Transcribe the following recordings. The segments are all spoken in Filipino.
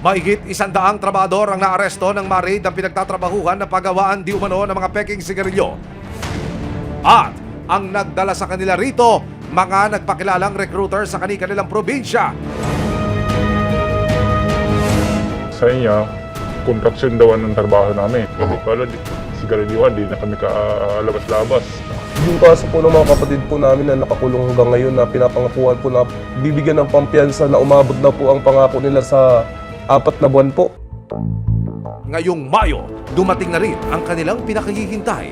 Mahigit 100 trabahador ang naaresto ng ma-raid ng pinagtatrabahuhan na paggawaan di umano ng mga peking sigarilyo. At ang nagdala sa kanila rito, mga nagpakilalang recruiter sa kanilang probinsya. Sa inyo, kontraksyon daw ng trabaho namin. Kasi pala, sigarilyoan, di na kami kalabas-labas. Yung kaso po ng mga kapatid po namin na nakakulong hanggang ngayon na pinapangakuan po na bibigyan ng pampiyansa na umabot na po ang pangako nila sa 4 na buwan po. Ngayong Mayo, dumating na rin ang kanilang pinakahihintay.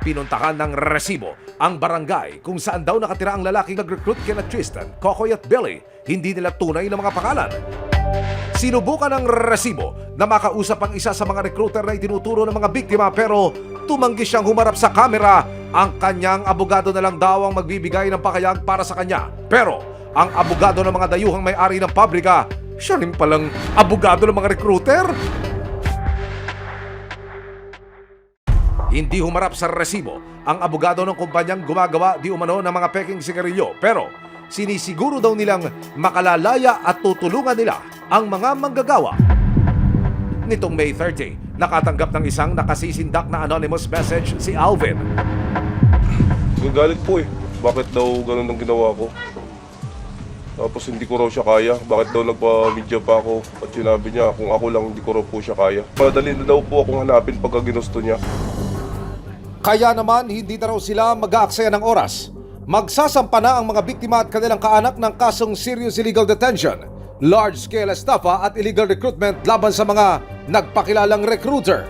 Pinuntahan ng resibo ang barangay kung saan daw nakatira ang lalaking nag-recruit kina Tristan, Kokoy at Billy. Hindi nila tunay na mga pangalan. Sinubukan ng resibo na makausap ang isa sa mga recruiter na itinuturo ng mga biktima pero tumanggi siyang humarap sa kamera. Ang kanyang abogado na lang daw ang magbibigay ng pakayag para sa kanya. Pero ang abogado ng mga dayuhang may-ari ng pabrika, siya rin palang abogado ng mga recruiter. Hindi humarap sa resibo ang abogado ng kumpanyang gumagawa di umano ng mga peking sigarilyo pero sinisiguro daw nilang makalalaya at tutulungan nila ang mga manggagawa. Nitong May 30, nakatanggap ng isang nakasisindak na anonymous message si Alvin. Gagalit po eh. Bakit daw ganun ang ginawa ko? Tapos hindi ko raw siya kaya. Bakit daw nagpa-media pa ako? At sinabi niya kung ako lang hindi ko raw po siya kaya. Madali na daw po akong hanapin pagka ginusto niya. Kaya naman hindi na raw sila mag-aaksaya ng oras. Magsasampa na ang mga biktima at kanilang kaanak ng kasong serious illegal detention, large-scale estafa at illegal recruitment laban sa mga nagpakilalang recruiter.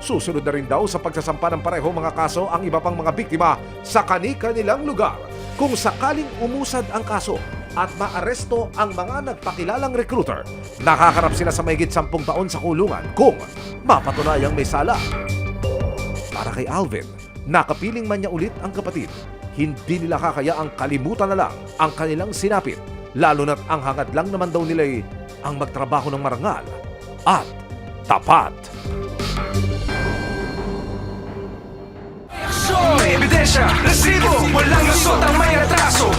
Susunod na rin daw sa pagsasampa ng pareho mga kaso ang iba pang mga biktima sa kani-kanilang lugar. Kung sakaling umusad ang kaso at maaresto ang mga nagpakilalang recruiter, nakakarap sila sa mahigit 10 taon sa kulungan kung mapatunayang may sala. Para kay Alvin, nakapiling man niya ulit ang kapatid, hindi nila kakayaang kalimutan na lang ang kanilang sinapit, lalo na't ang hangad lang naman daw nila ang magtrabaho ng marangal at tapat. Ebidensya, resibo, walang lusot ang may atraso.